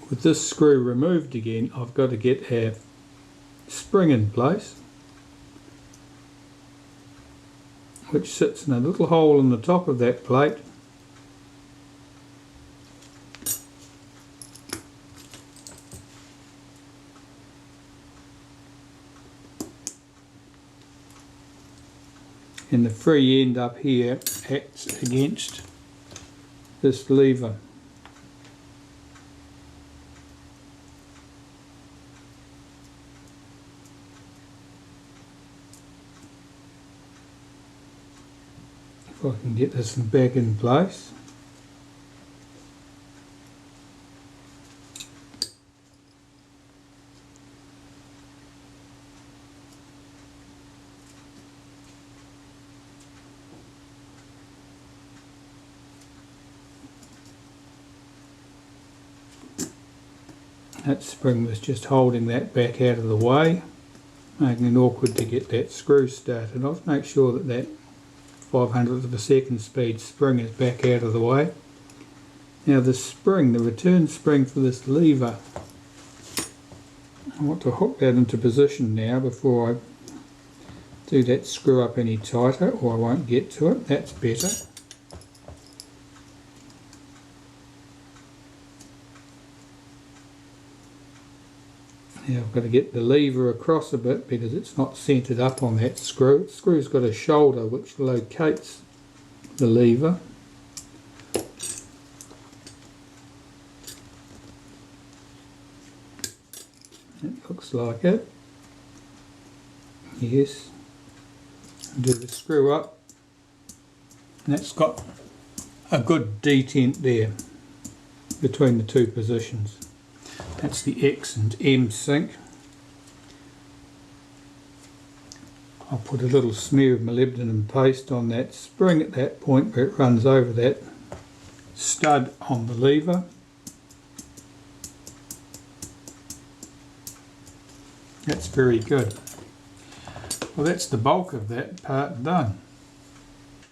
with this screw removed again, I've got to get our spring in place, which sits in a little hole in the top of that plate. And the free end up here acts against this lever. If I can get this back in place. That spring was just holding that back out of the way, making it awkward to get that screw started off. Make sure that that 500th of a second speed spring is back out of the way. Now the spring, the return spring for this lever, I want to hook that into position now before I do that screw up any tighter, or I won't get to it. That's better. Now I've got to get the lever across a bit because it's not centred up on that screw. The screw's got a shoulder which locates the lever. It looks like it. Yes. Do the screw up. And that's got a good detent there between the two positions. That's the X and M sync. I'll put a little smear of molybdenum paste on that spring at that point where it runs over that stud on the lever. That's very good. Well, that's the bulk of that part done.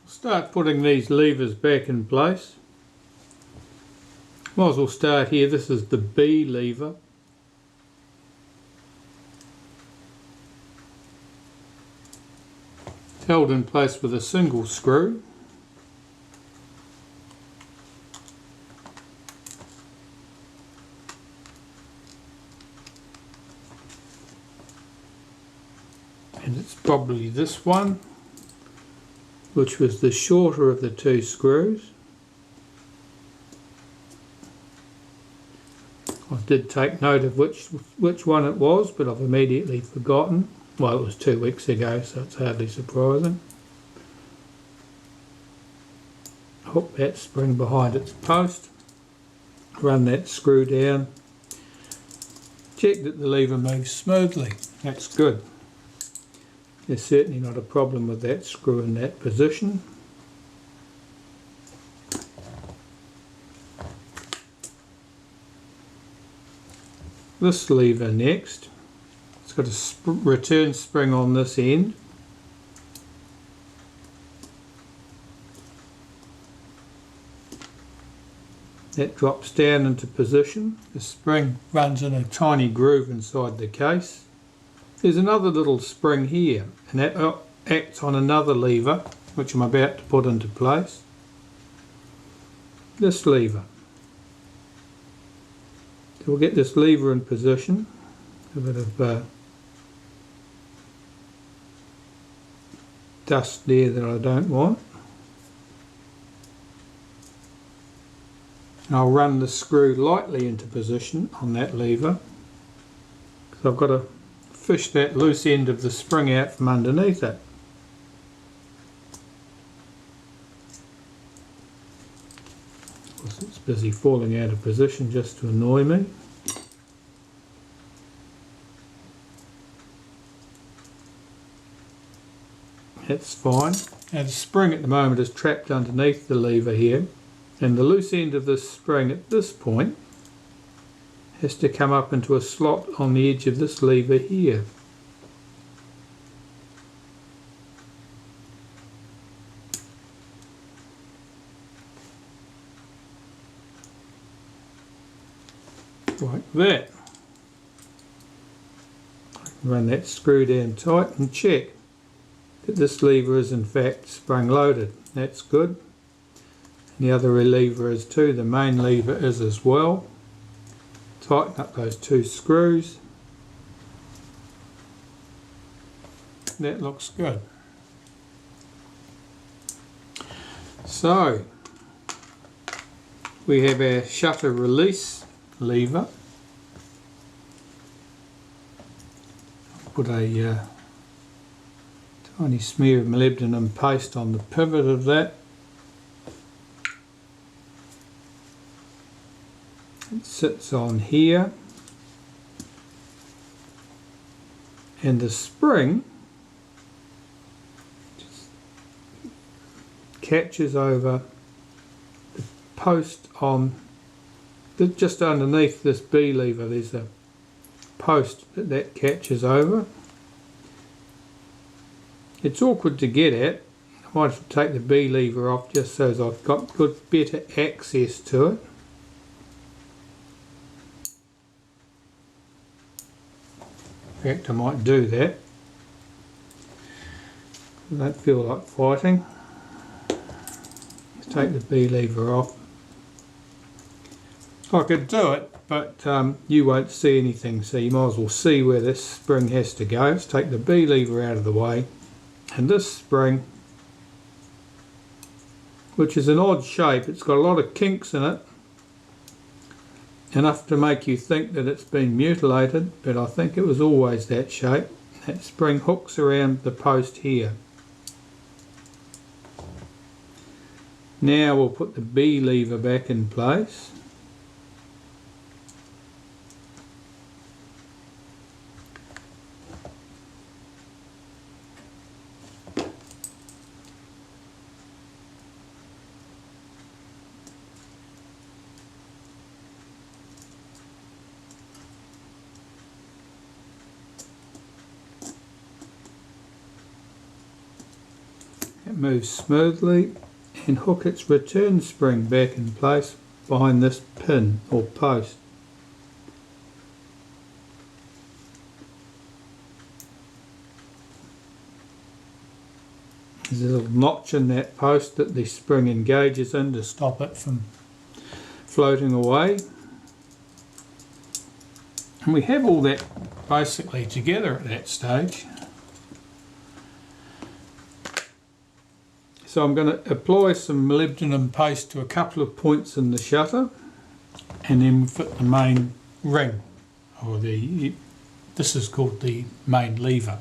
I'll start putting these levers back in place. Might as well start here. This is the B lever. It's held in place with a single screw. And it's probably this one, which was the shorter of the two screws. I did take note of which one it was, but I've immediately forgotten. Well, it was 2 weeks ago, so it's hardly surprising. Hook that spring behind its post, run that screw down, check that the lever moves smoothly. That's good. There's certainly not a problem with that screw in that position. This lever next, it's got a return spring on this end. That drops down into position. The spring runs in a tiny groove inside the case. There's another little spring here, and that acts on another lever which I'm about to put into place. This lever. So we'll get this lever in position, a bit of dust there that I don't want. And I'll run the screw lightly into position on that lever, because I've got to fish that loose end of the spring out from underneath it. It's busy falling out of position just to annoy me. That's fine. Now the spring at the moment is trapped underneath the lever here, and the loose end of this spring at this point has to come up into a slot on the edge of this lever here. like that. Run that screw down tight and check that this lever is in fact spring loaded. That's good. And the other lever is too, the main lever is as well. Tighten up those two screws. That looks good. So we have our shutter release lever. Put a tiny smear of molybdenum paste on the pivot of that. It sits on here, and the spring just catches over the post on just underneath this B lever. There's a post that catches over. It's awkward to get at. I might have to take the B lever off just so as I've got good better access to it. In fact, I might do that. I don't feel like fighting. Let's take the B lever off. I could do it, but you won't see anything, so you might as well see where this spring has to go. Let's take the B lever out of the way, and this spring, which is an odd shape, it's got a lot of kinks in it, enough to make you think that it's been mutilated, but I think it was always that shape. That spring hooks around the post here. Now we'll put the B lever back in place. It moves smoothly, and hook its return spring back in place behind this pin or post. There's a little notch in that post that the spring engages in to stop it from floating away. And we have all that basically together at that stage. So I'm going to apply some molybdenum paste to a couple of points in the shutter, and then fit the main ring, or this is called the main lever.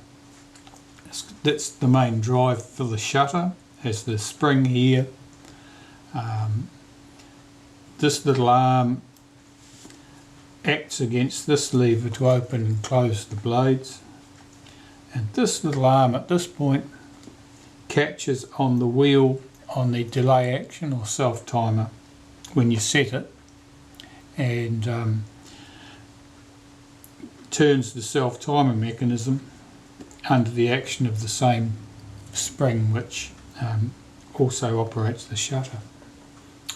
That's the main drive for the shutter, has the spring here. This little arm acts against this lever to open and close the blades, and this little arm at this point catches on the wheel on the delay action or self timer when you set it, and turns the self timer mechanism under the action of the same spring which also operates the shutter.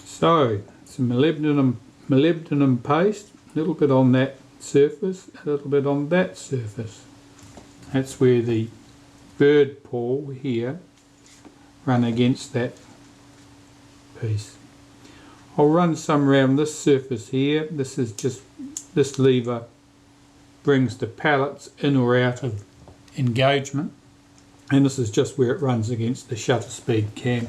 So some molybdenum paste, a little bit on that surface, a little bit on that surface. That's where the bird paw here run against that piece. I'll run some around this surface here. This is just, this lever brings the pallets in or out of engagement, and this is just where it runs against the shutter speed cam.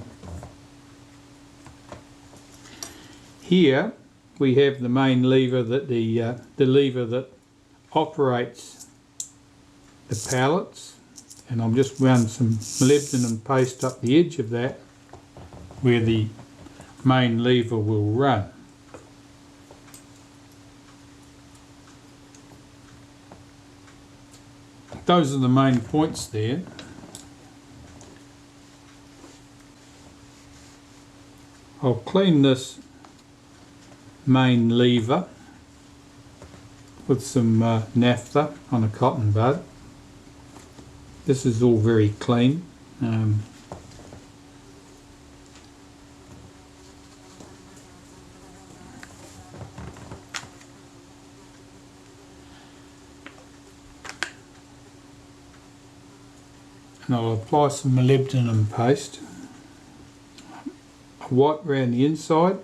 Here we have the main lever, that the lever that operates the pallets, and I'll just run some molybdenum paste up the edge of that where the main lever will run. Those are the main points there. I'll clean this main lever with some naphtha on a cotton bud. This is all very clean. and I'll apply some molybdenum paste. A white around the inside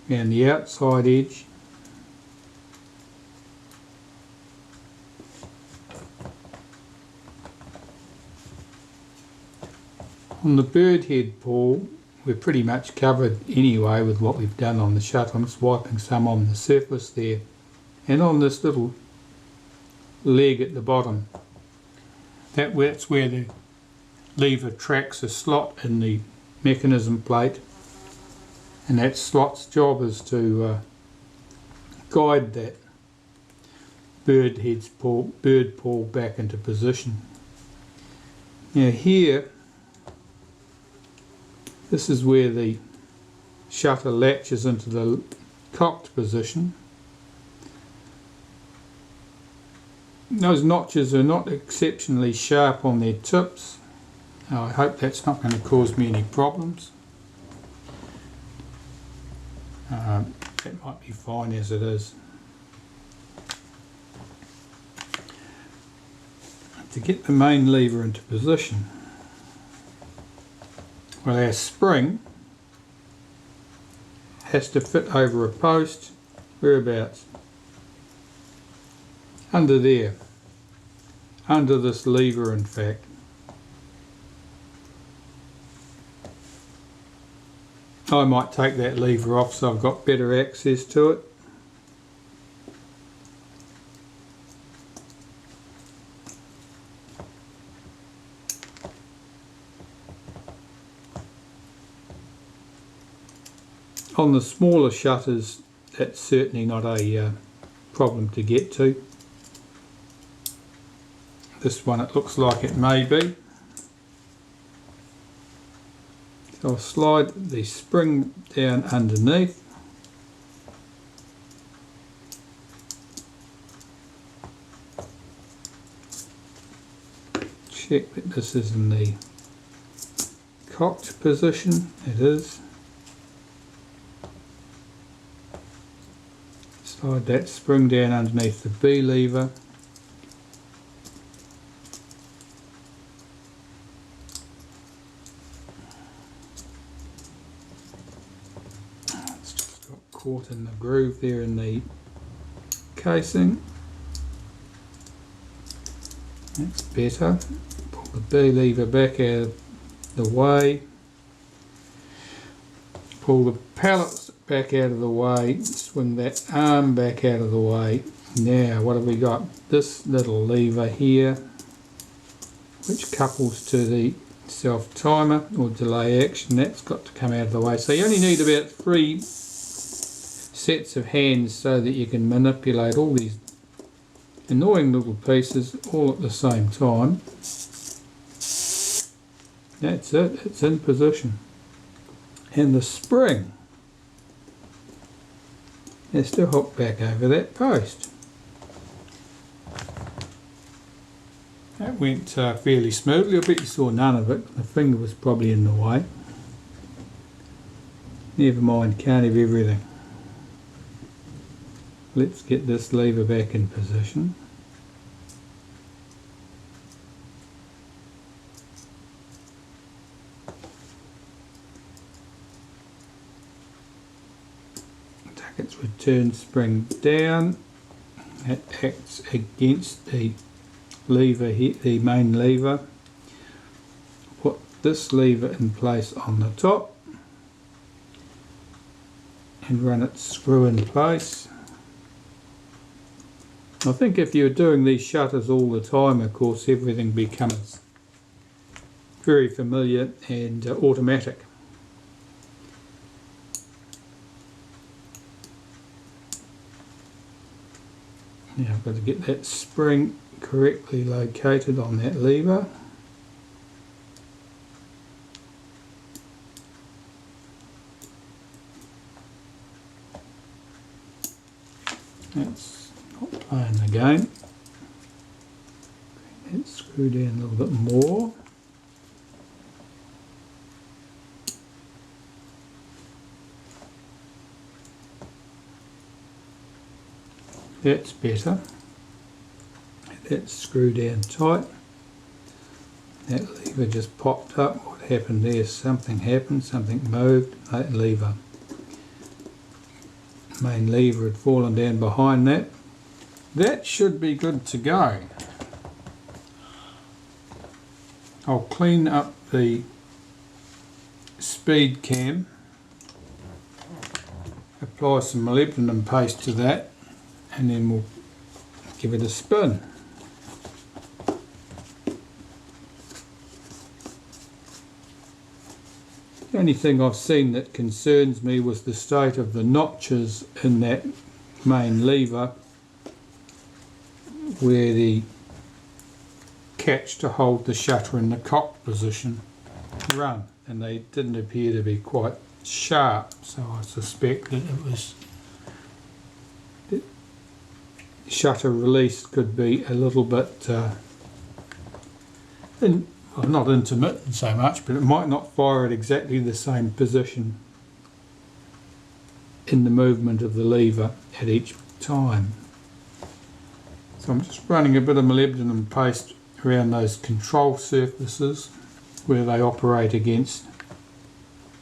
and the outside edge. On the bird head ball, we're pretty much covered anyway with what we've done on the shutter. I'm just wiping some on the surface there. And on this little leg at the bottom, that's where the lever tracks a slot in the mechanism plate. And that slot's job is to guide that bird paw back into position. Now here, this is where the shutter latches into the cocked position. Those notches are not exceptionally sharp on their tips. I hope that's not going to cause me any problems. That might be fine as it is. To get the main lever into position, well, our spring has to fit over a post, whereabouts? Under there, under this lever in fact. I might take that lever off so I've got better access to it. On the smaller shutters, that's certainly not a problem to get to. This one, it looks like it may be. So I'll slide the spring down underneath. Check that this is in the cocked position. It is. Slide that spring down underneath the B lever. It's just got caught in the groove there in the casing. That's better. Pull the B lever back out of the way. Pull the pallets back out of the way, swing that arm back out of the way. Now what have we got? This little lever here, which couples to the self timer or delay action. That's got to come out of the way. So you only need about 3 sets of hands so that you can manipulate all these annoying little pieces all at the same time. That's it, it's in position. And the spring has to hook back over that post. That went fairly smoothly. I bet you saw none of it. My finger was probably in the way. Never mind, can't have everything. Let's get this lever back in position. Its return spring down. It acts against the lever here, the main lever. Put this lever in place on the top and run its screw in place. I think if you're doing these shutters all the time, of course, everything becomes very familiar and automatic. Now I've got to get that spring correctly located on that lever. That's not playing again. Let's screw down a little bit more. That's better. That's screwed down tight. That lever just popped up. What happened there? Something happened, something moved. That lever. Main lever had fallen down behind that. That should be good to go. I'll clean up the speed cam, apply some molybdenum paste to that, and then we'll give it a spin. The only thing I've seen that concerns me was the state of the notches in that main lever where the catch to hold the shutter in the cock position run, and they didn't appear to be quite sharp, so I suspect that it was the shutter release could be a little bit well, not intermittent so much, but it might not fire at exactly the same position in the movement of the lever at each time. So I'm just running a bit of molybdenum paste around those control surfaces where they operate against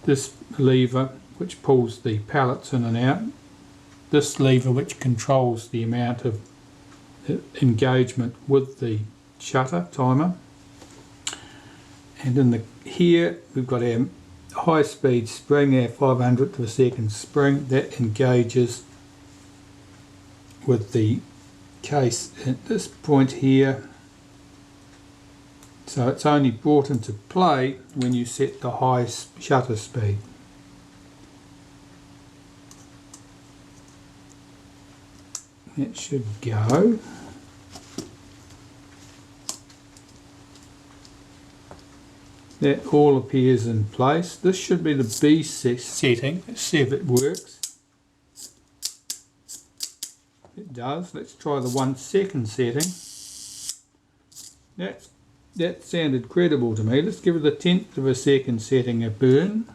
this lever which pulls the pallets in and out, this lever which controls the amount of engagement with the shutter timer, and in here we've got our high speed spring, our 500th of a second spring that engages with the case at this point here. So it's only brought into play when you set the high shutter speed. That should go. That all appears in place. This should be the B setting. Let's see if it works. It does. Let's try the 1 second setting. That sounded credible to me. Let's give it a 1/10 of a second setting a burn.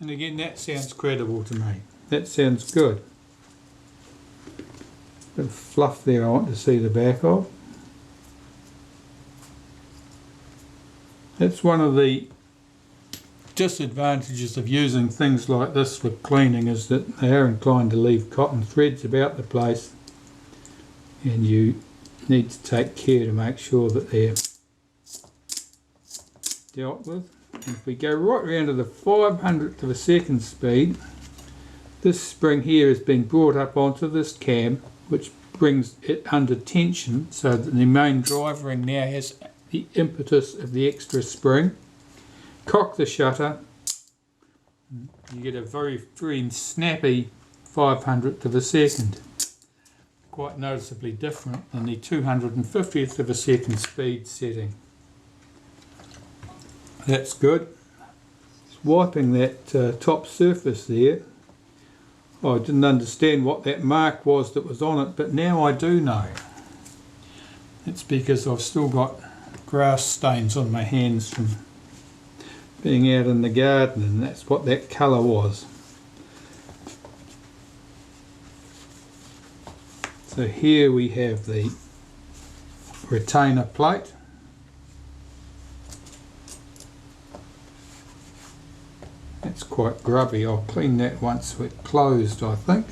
And again, that sounds credible to me. That sounds good. Bit of fluff there I want to see the back of. That's one of the disadvantages of using things like this for cleaning, is that they are inclined to leave cotton threads about the place, and you need to take care to make sure that they're dealt with. And if we go right around to the 500th of a second speed, this spring here has been brought up onto this cam, which brings it under tension so that the main drive ring now has the impetus of the extra spring. Cock the shutter, you get a very snappy 500th of a second. Quite noticeably different than the 250th of a second speed setting. That's good. Just wiping that top surface there. I didn't understand what that mark was that was on it, but now I do know. It's because I've still got grass stains on my hands from being out in the garden, and that's what that colour was. So here we have the retainer plate. That's quite grubby. I'll clean that once we're closed, I think.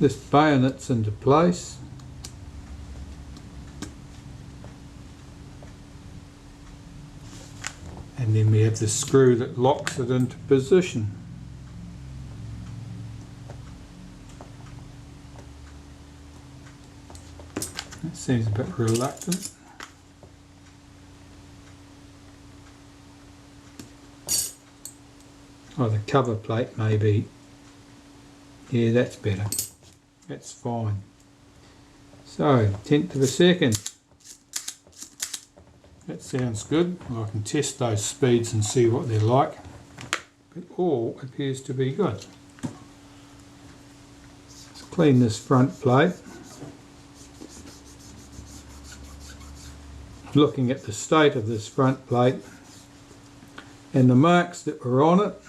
This bayonet's into place. And then we have the screw that locks it into position. That seems a bit reluctant. Oh, the cover plate maybe. Yeah, that's better. That's fine. So, 1/10 of a second. That sounds good. Well, I can test those speeds and see what they're like. But all appears to be good. Let's clean this front plate. Looking at the state of this front plate and the marks that were on it,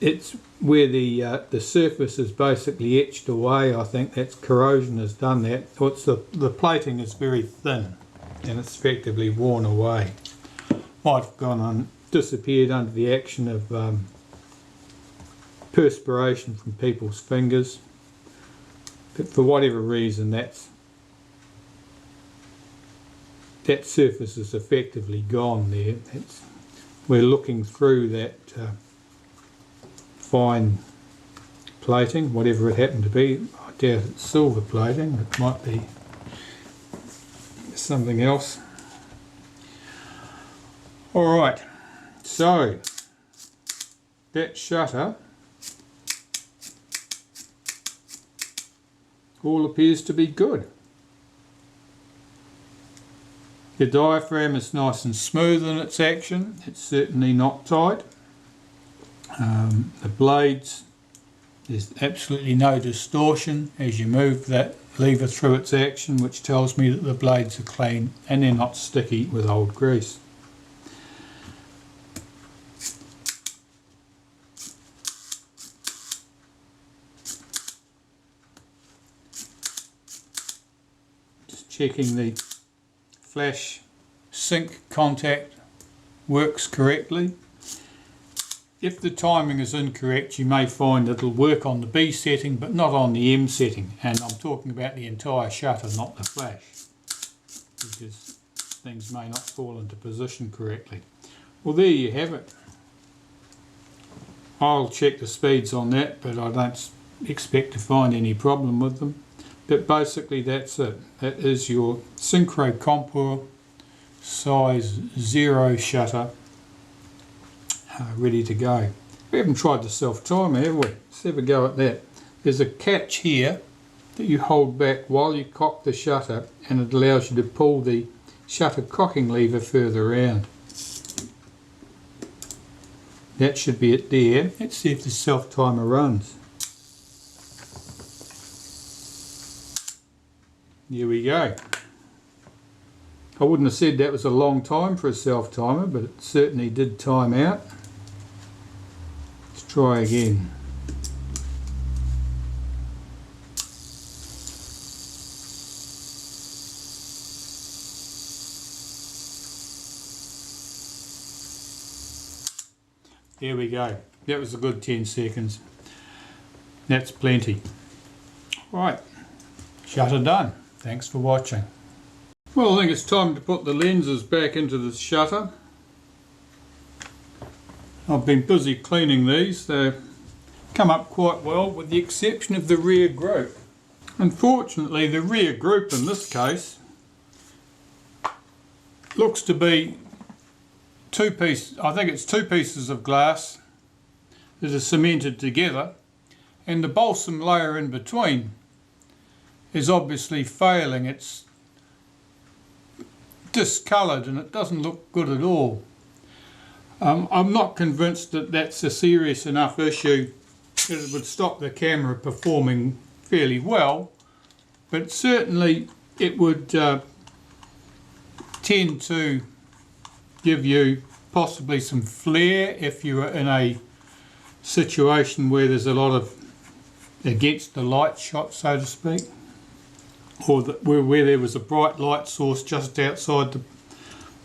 it's where the surface is basically etched away. I think that's corrosion has done that. Or it's the plating is very thin and it's effectively worn away. Might have gone on, disappeared under the action of perspiration from people's fingers, but for whatever reason that surface is effectively gone there. We're looking through that fine plating, whatever it happened to be. I doubt it's silver plating, it might be something else. Alright, so that shutter all appears to be good. The diaphragm is nice and smooth in its action, it's certainly not tight. The blades, there's absolutely no distortion as you move that lever through its action, which tells me that the blades are clean and they're not sticky with old grease. Just checking the flash sync contact works correctly. If the timing is incorrect, you may find it'll work on the B setting but not on the M setting, and I'm talking about the entire shutter, not the flash, because things may not fall into position correctly. Well, there you have it. I'll check the speeds on that, but I don't expect to find any problem with them. But basically that's it. That is your Synchro-Compur size 0 shutter ready to go. We haven't tried the self-timer, have we? Let's have a go at that. There's a catch here that you hold back while you cock the shutter, and it allows you to pull the shutter cocking lever further around. That should be it there. Let's see if the self-timer runs. Here we go. I wouldn't have said that was a long time for a self-timer, but it certainly did time out. Let's try again. There we go. That was a good 10 seconds. That's plenty. Right, shutter done. Thanks for watching. Well, I think it's time to put the lenses back into the shutter. I've been busy cleaning these. They've come up quite well with the exception of the rear group. Unfortunately, the rear group in this case looks to be two pieces of glass that are cemented together, and the balsam layer in between is obviously failing. It's discoloured and it doesn't look good at all. I'm not convinced that that's a serious enough issue that it would stop the camera performing fairly well, but certainly it would tend to give you possibly some flare if you are in a situation where there's a lot of against the light shot, so to speak, or where there was a bright light source just outside the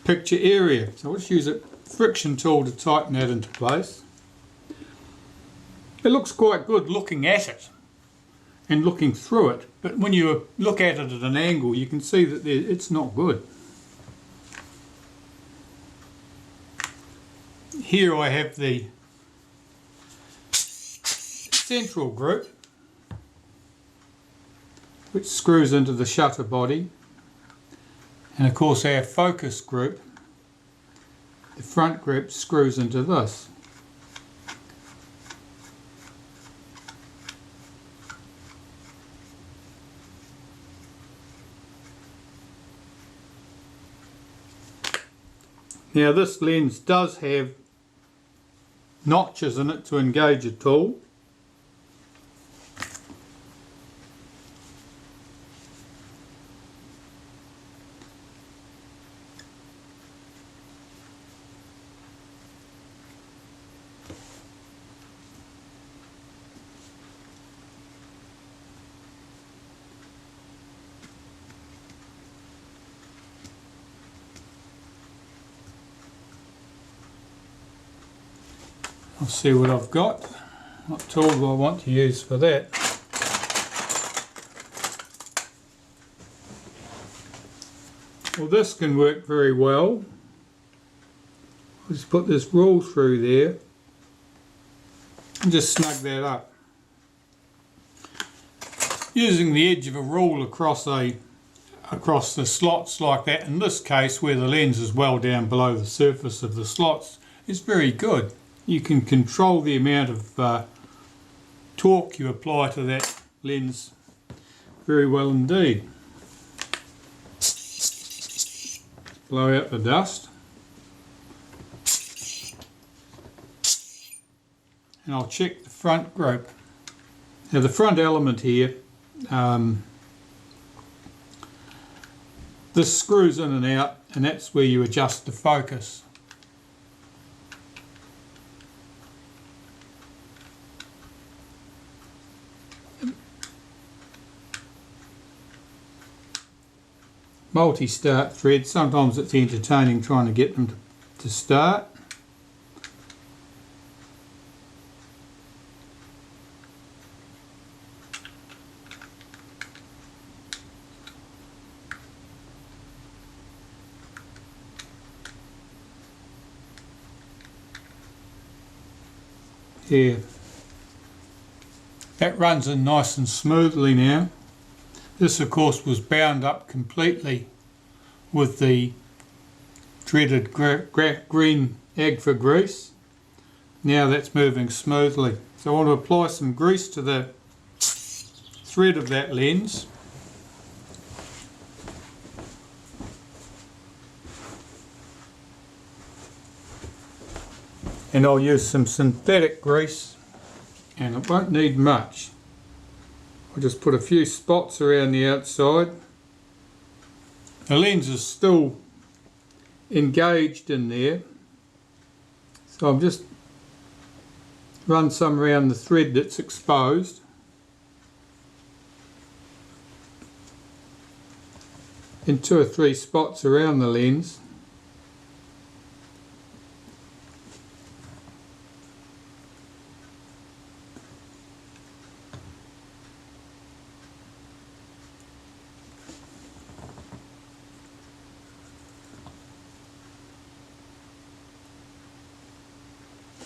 picture area. So I'll just use a friction tool to tighten that into place. It looks quite good looking at it and looking through it, but when you look at it at an angle you can see that it's not good. Here I have the central group, which screws into the shutter body, and of course our focus group, the front group, screws into this. Now this lens does have notches in it to engage a tool. I'll see what I've got. What tool do I want to use for that? Well, this can work very well. I'll just put this rule through there and just snug that up. Using the edge of a rule across the slots like that, in this case where the lens is well down below the surface of the slots, is very good. You can control the amount of torque you apply to that lens very well indeed. Blow out the dust. And I'll check the front group. Now the front element here, this screws in and out, and that's where you adjust the focus. Multi-start thread, sometimes it's entertaining trying to get them to start. Here, that runs in nice and smoothly now. This of course was bound up completely with the dreaded green Agfa grease. Now that's moving smoothly. So I want to apply some grease to the thread of that lens. And I'll use some synthetic grease, and it won't need much. I'll just put a few spots around the outside. The lens is still engaged in there, so I'll just run some around the thread that's exposed. And 2 or 3 spots around the lens.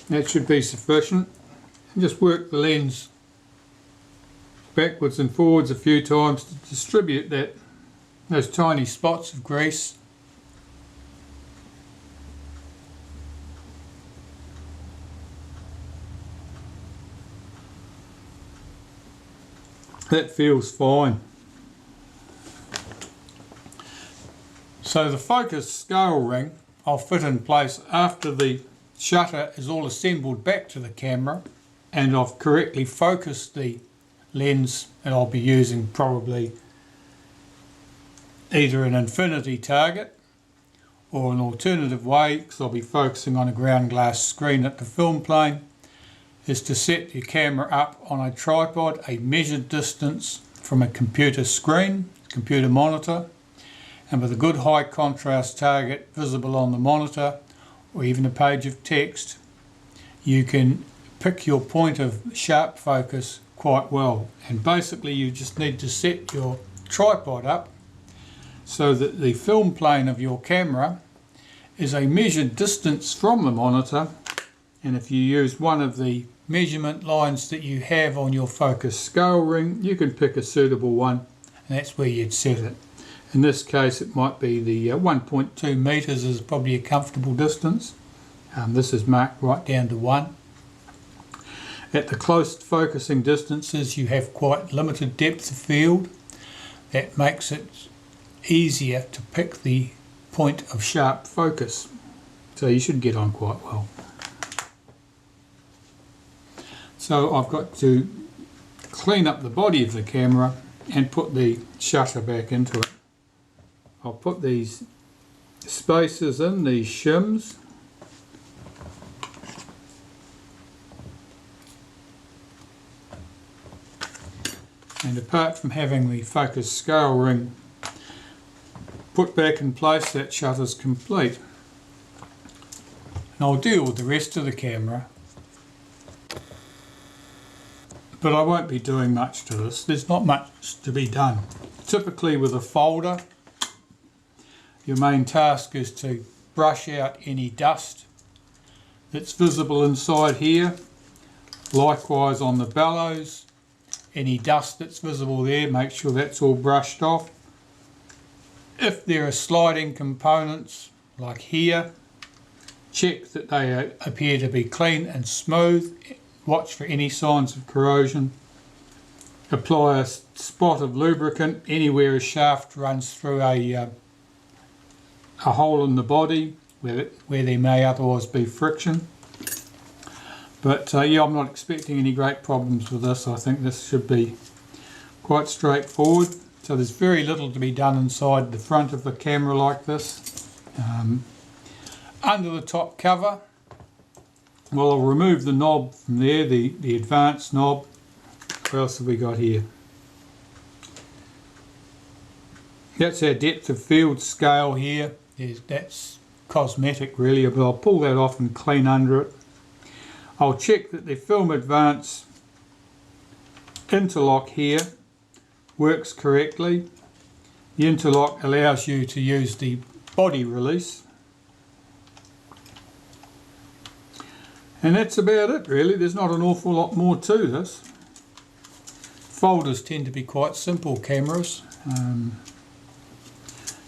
That should be sufficient. And just work the lens backwards and forwards a few times to distribute those tiny spots of grease. That feels fine. So the focus scale ring I'll fit in place after the shutter is all assembled back to the camera and I've correctly focused the lens, and I'll be using probably either an infinity target or an alternative way, because I'll be focusing on a ground glass screen at the film plane, is to set your camera up on a tripod a measured distance from a computer screen, computer monitor, and with a good high contrast target visible on the monitor or even a page of text, you can pick your point of sharp focus quite well. And basically you just need to set your tripod up so that the film plane of your camera is a measured distance from the monitor, and if you use one of the measurement lines that you have on your focus scale ring, you can pick a suitable one, and that's where you'd set it. In this case it might be the 1.2 meters is probably a comfortable distance. This is marked right down to 1. At the close focusing distances you have quite limited depth of field. That makes it easier to pick the point of sharp focus. So you should get on quite well. So I've got to clean up the body of the camera and put the shutter back into it. I'll put these spacers in, these shims. And apart from having the focus scale ring put back in place, that shutter's complete. And I'll deal with the rest of the camera but I won't be doing much to this. There's not much to be done. Typically with a folder, your main task is to brush out any dust that's visible inside here. Likewise on the bellows, any dust that's visible there, make sure that's all brushed off. If there are sliding components like here, check that they appear to be clean and smooth. Watch for any signs of corrosion. Apply a spot of lubricant anywhere a shaft runs through a hole in the body where there may otherwise be friction. But yeah, I'm not expecting any great problems with this. I think this should be quite straightforward. So there's very little to be done inside the front of the camera like this. Under the top cover, well, I'll remove the knob from there, the advanced knob. What else have we got here? That's our depth of field scale here. That's cosmetic really, but I'll pull that off and clean under it. I'll check that the film advance interlock here works correctly. The interlock allows you to use the body release. And that's about it really. There's not an awful lot more to this. Folders tend to be quite simple cameras,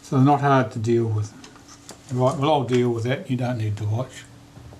so they're not hard to deal with. Right, well I'll deal with that, you don't need to watch.